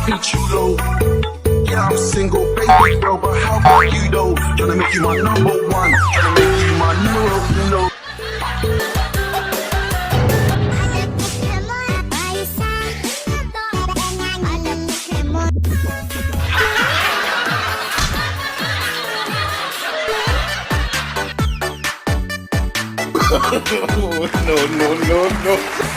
be chulo. Yeah, I'm single, baby girl, but how about you though? Tryna make you my number one, tryna make you my numero uno. No.